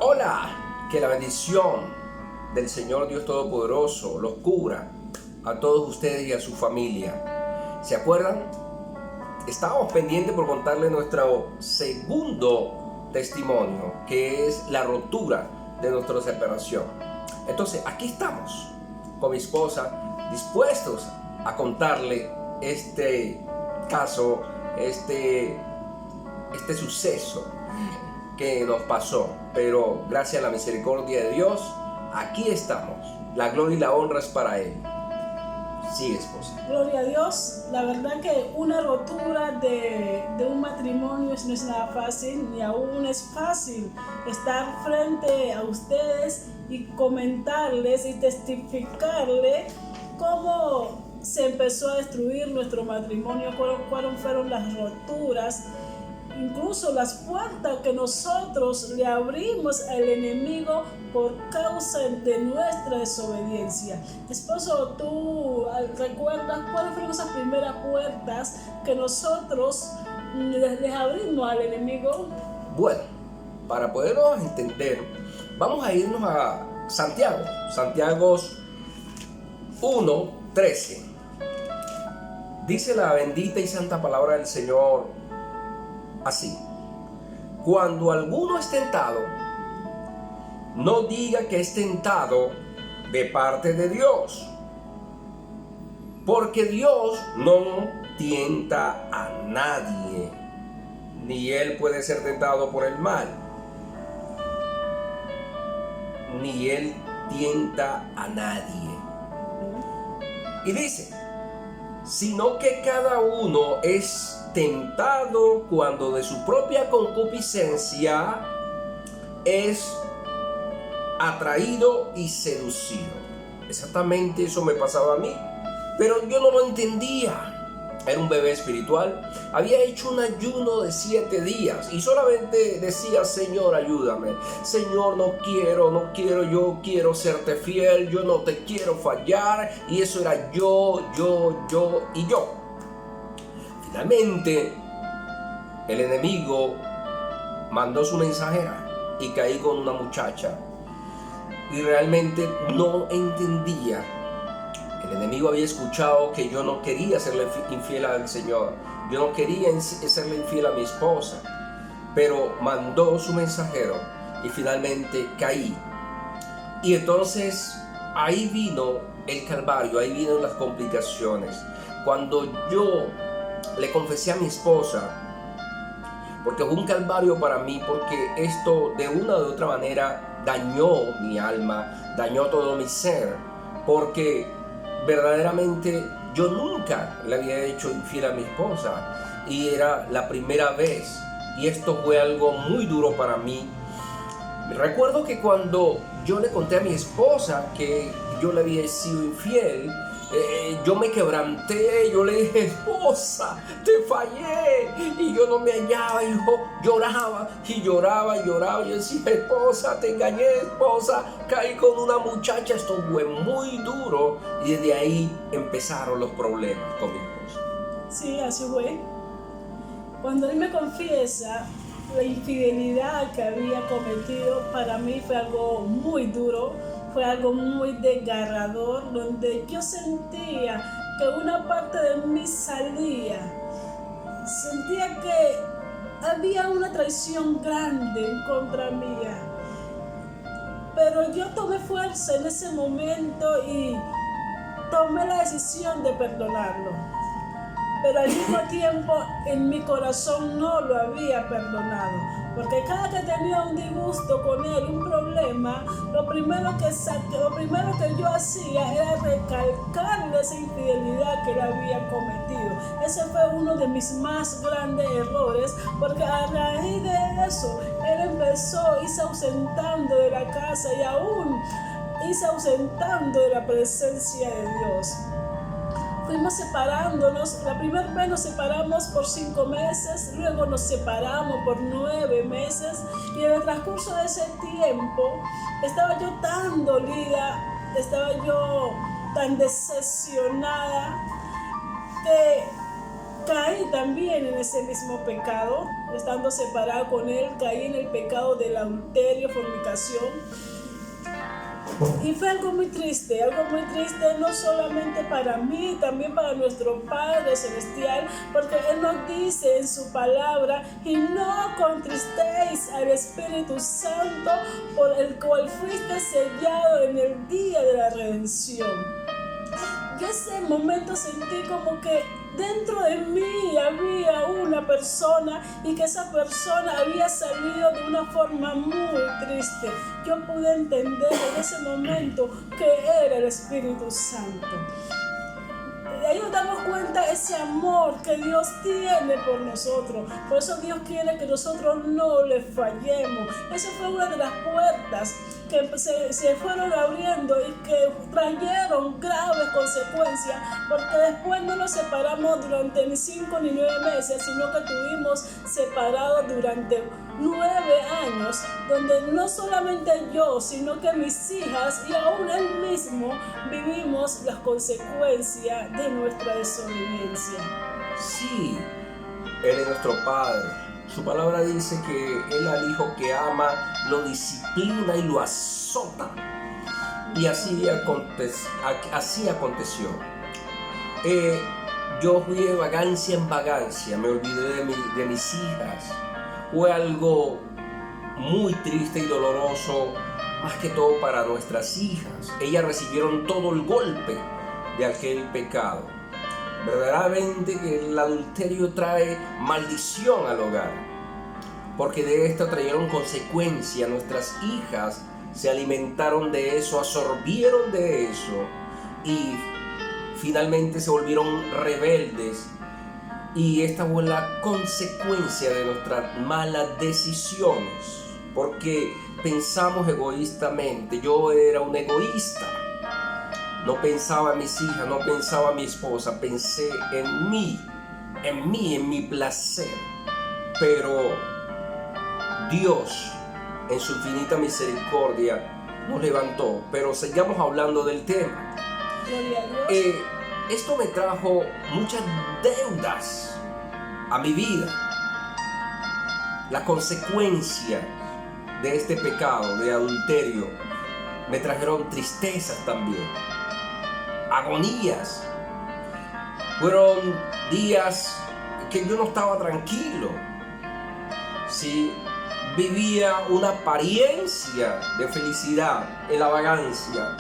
Hola, que la bendición del Señor Dios Todopoderoso los cubra a todos ustedes y a su familia. ¿Se acuerdan? Estábamos pendientes por contarles nuestro segundo testimonio, que es la rotura de nuestra separación. Entonces, aquí estamos con mi esposa, dispuestos a contarle este caso, este suceso que nos pasó, pero gracias a la misericordia de Dios, aquí estamos. La gloria y la honra es para Él. Sí, esposa. Gloria a Dios. La verdad que una rotura de un matrimonio no es nada fácil, ni aún es fácil estar frente a ustedes y comentarles y testificarles cómo se empezó a destruir nuestro matrimonio, cuáles fueron las roturas, incluso las puertas que nosotros le abrimos al enemigo por causa de nuestra desobediencia. Esposo, ¿tú recuerdas cuáles fueron esas primeras puertas que nosotros les abrimos al enemigo? Bueno, para podernos entender, vamos a irnos a Santiago 1:13. Dice la bendita y santa palabra del Señor así: cuando alguno es tentado, no diga que es tentado de parte de Dios, porque Dios no tienta a nadie, ni Él puede ser tentado por el mal, ni Él tienta a nadie. Y dice, sino que cada uno es tentado cuando de su propia concupiscencia es atraído y seducido. Exactamente eso me pasaba a mí, pero yo no lo entendía. Era un bebé espiritual, había hecho un ayuno de 7 días y solamente decía: Señor, ayúdame, Señor, no quiero, yo quiero serte fiel, yo no te quiero fallar. Y eso era yo. Finalmente, el enemigo mandó su mensajera y caí con una muchacha y realmente no entendía. El enemigo había escuchado que yo no quería serle infiel al Señor, yo no quería serle infiel a mi esposa, pero mandó su mensajero y finalmente caí. Y entonces ahí vino el calvario, ahí vino las complicaciones. Cuando yo le confesé a mi esposa, porque fue un calvario para mí, porque esto de una u otra manera dañó mi alma, dañó todo mi ser, porque verdaderamente yo nunca le había hecho infiel a mi esposa y era la primera vez, y esto fue algo muy duro para mí. Recuerdo que cuando yo le conté a mi esposa que yo le había sido infiel, yo me quebranté, yo le dije: esposa, te fallé, y yo no me hallaba, y yo lloraba y lloraba, yo decía: esposa, te engañé, esposa, caí con una muchacha. Esto fue muy duro y desde ahí empezaron los problemas con mi esposa. Sí, así fue. Cuando él me confiesa la infidelidad que había cometido, para mí fue algo muy duro, fue algo muy desgarrador, donde yo sentía que una parte de mí salía, sentía que había una traición grande en contra mía, pero yo tomé fuerza en ese momento y tomé la decisión de perdonarlo. Pero al mismo tiempo en mi corazón no lo había perdonado, porque cada que tenía un disgusto con él, un problema, lo primero que yo hacía era recalcarle esa infidelidad que él había cometido. Ese fue uno de mis más grandes errores, porque a raíz de eso él empezó a irse ausentando de la casa y aún irse ausentando de la presencia de Dios. Fuimos separándonos. La primera vez nos separamos por 5 meses, luego nos separamos por 9 meses, y en el transcurso de ese tiempo estaba yo tan dolida, estaba yo tan decepcionada, que caí también en ese mismo pecado, estando separado con él, caí en el pecado del adulterio, fornicación. Y fue algo muy triste no solamente para mí, también para nuestro Padre Celestial, porque Él nos dice en su palabra: y no contristéis al Espíritu Santo, por el cual fuiste sellado en el día de la redención. Yo ese momento sentí como que dentro de mí había una persona y que esa persona había salido de una forma muy triste. Yo pude entender en ese momento que era el Espíritu Santo. De ahí nos damos cuenta ese amor que Dios tiene por nosotros. Por eso Dios quiere que nosotros no le fallemos. Esa fue una de las puertas que se fueron abriendo y que trajeron graves consecuencias, porque después no nos separamos durante ni 5 ni 9 meses, sino que estuvimos separados durante 9 años, donde no solamente yo, sino que mis hijas y aún él mismo vivimos las consecuencias de nuestra desobediencia. Sí, Él es nuestro Padre. Su palabra dice que Él al hijo que ama lo disciplina y lo azota. Y así aconteció. Yo fui de vagancia en vagancia, me olvidé de mis hijas. Fue algo muy triste y doloroso, más que todo para nuestras hijas. Ellas recibieron todo el golpe de aquel pecado. Verdaderamente que el adulterio trae maldición al hogar, porque de esto trajeron consecuencia. Nuestras hijas se alimentaron de eso, absorbieron de eso y finalmente se volvieron rebeldes. Y esta fue la consecuencia de nuestras malas decisiones, porque pensamos egoístamente. Yo era un egoísta. No pensaba en mis hijas, no pensaba en mi esposa, pensé en mí, en mi placer. Pero Dios, en su infinita misericordia, nos levantó. Pero sigamos hablando del tema. Gloria a Dios. Esto me trajo muchas deudas a mi vida. La consecuencia de este pecado de adulterio me trajeron tristezas también, agonías. Fueron días que yo no estaba tranquilo. Sí, vivía una apariencia de felicidad en la vagancia.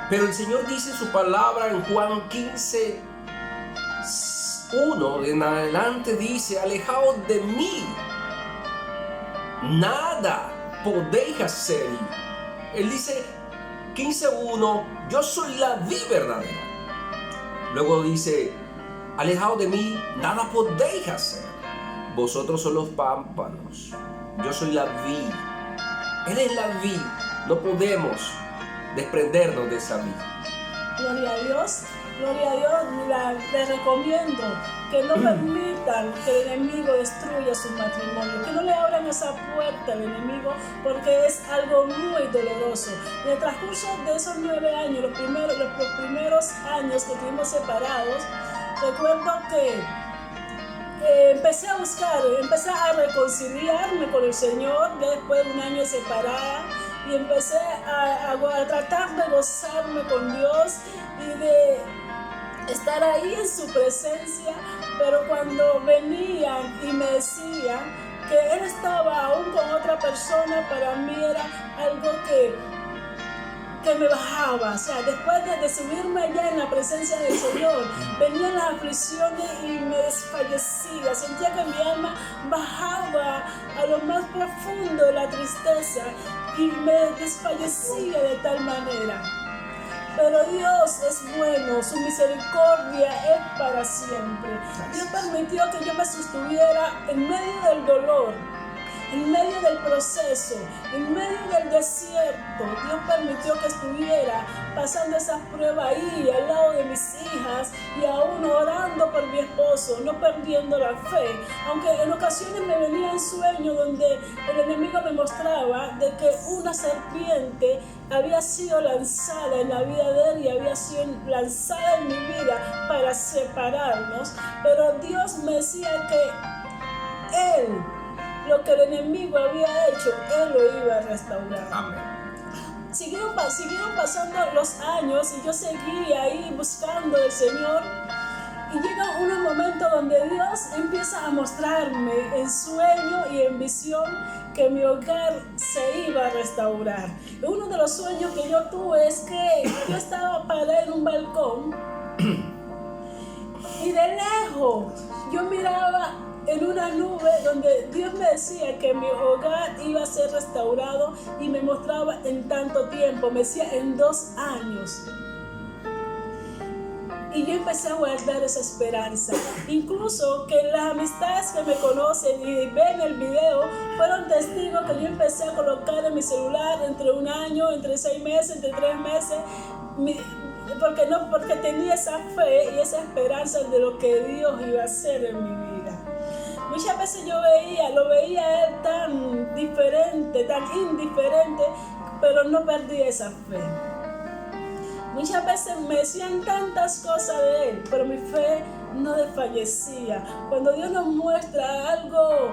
Pero el Señor dice en su palabra en Juan 15:1 en adelante, dice: alejaos de mí, nada podéis hacer. Él dice 15:1, yo soy la vid verdadera. Luego dice: alejaos de mí, nada podéis hacer. Vosotros sois los pámpanos, yo soy la vid. Él es la vid, no podemos desprendernos de esa vida. Gloria a Dios, les recomiendo que no permitan que el enemigo destruya su matrimonio, que no le abran esa puerta al enemigo, porque es algo muy doloroso. En el transcurso de esos 9 años, los primeros años que estuvimos separados, recuerdo que empecé a reconciliarme con el Señor ya después de un año de separada. Y empecé a tratar de gozarme con Dios y de estar ahí en su presencia. Pero cuando venían y me decían que Él estaba aún con otra persona, para mí era algo que me bajaba. O sea, después de subirme allá en la presencia del Señor, venían las aflicciones y me desfallecía. Sentía que mi alma bajaba a lo más profundo de la tristeza y me desfallecía de tal manera. Pero Dios es bueno, su misericordia es para siempre. Dios permitió que yo me sostuviera en medio del dolor, en medio del proceso, en medio del desierto, Dios permitió que estuviera pasando esas pruebas ahí al lado de mis hijas y aún orando por mi esposo, no perdiendo la fe. Aunque en ocasiones me venía en sueño donde el enemigo me mostraba de que una serpiente había sido lanzada en la vida de él y había sido lanzada en mi vida para separarnos, pero Dios me decía que él, lo que el enemigo había hecho, él lo iba a restaurar. Amén. Siguieron pasando los años y yo seguía ahí buscando al Señor. Y llega un momento donde Dios empieza a mostrarme en sueño y en visión que mi hogar se iba a restaurar. Uno de los sueños que yo tuve es que yo estaba parada en un balcón y de lejos yo miraba en una nube donde Dios me decía que mi hogar iba a ser restaurado y me mostraba en tanto tiempo, me decía en 2 años. Y yo empecé a guardar esa esperanza. Incluso que las amistades que me conocen y ven el video fueron testigos que yo empecé a colocar en mi celular entre 1 año, entre 6 meses, entre 3 meses. Porque tenía esa fe y esa esperanza de lo que Dios iba a hacer en mi vida. Muchas veces yo lo veía a él tan diferente, tan indiferente, pero no perdí esa fe. Muchas veces me decían tantas cosas de él, pero mi fe no desfallecía. Cuando Dios nos muestra algo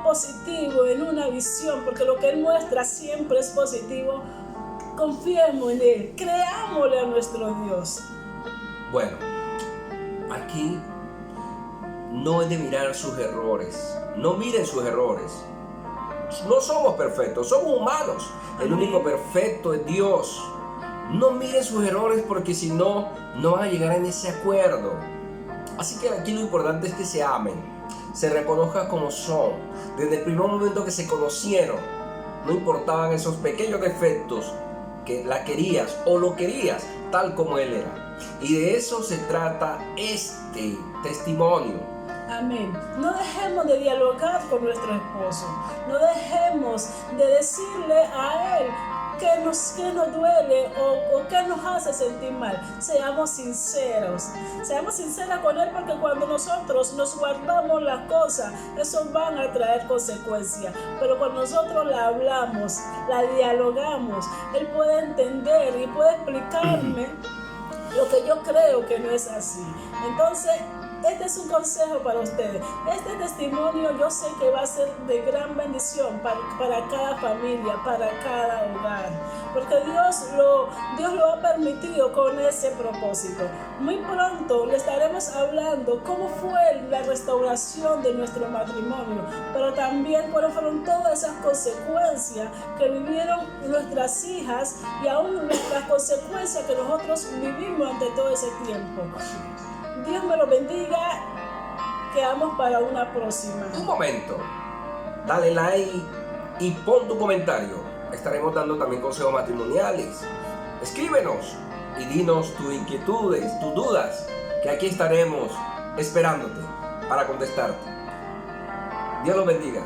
positivo en una visión, porque lo que él muestra siempre es positivo, confiemos en él, creámosle a nuestro Dios. Bueno, aquí no es de mirar sus errores. No miren sus errores. No somos perfectos, somos humanos. El único perfecto es Dios. No miren sus errores porque si no, no van a llegar en ese acuerdo. Así que aquí lo importante es que se amen, se reconozcan como son. Desde el primer momento que se conocieron, no importaban esos pequeños defectos, que la querías o lo querías tal como él era. Y de eso se trata este testimonio. Amén. No dejemos de dialogar con nuestro esposo. No dejemos de decirle a él qué nos duele o qué nos hace sentir mal. Seamos sinceros. Seamos sinceros con él, porque cuando nosotros nos guardamos las cosas, eso van a traer consecuencias. Pero cuando nosotros la hablamos, la dialogamos, él puede entender y puede explicarme lo que yo creo que no es así. Entonces, este es un consejo para ustedes. Este testimonio yo sé que va a ser de gran bendición para cada familia, para cada hogar. Porque Dios lo ha permitido con ese propósito. Muy pronto le estaremos hablando cómo fue la restauración de nuestro matrimonio, pero también cuáles fueron todas esas consecuencias que vivieron nuestras hijas y aún las consecuencias que nosotros vivimos ante todo ese tiempo. Dios me lo bendiga. Quedamos para una próxima. Un momento, dale like y pon tu comentario. Estaremos dando también consejos matrimoniales. Escríbenos y dinos tus inquietudes, tus dudas, que aquí estaremos esperándote para contestarte. Dios los bendiga.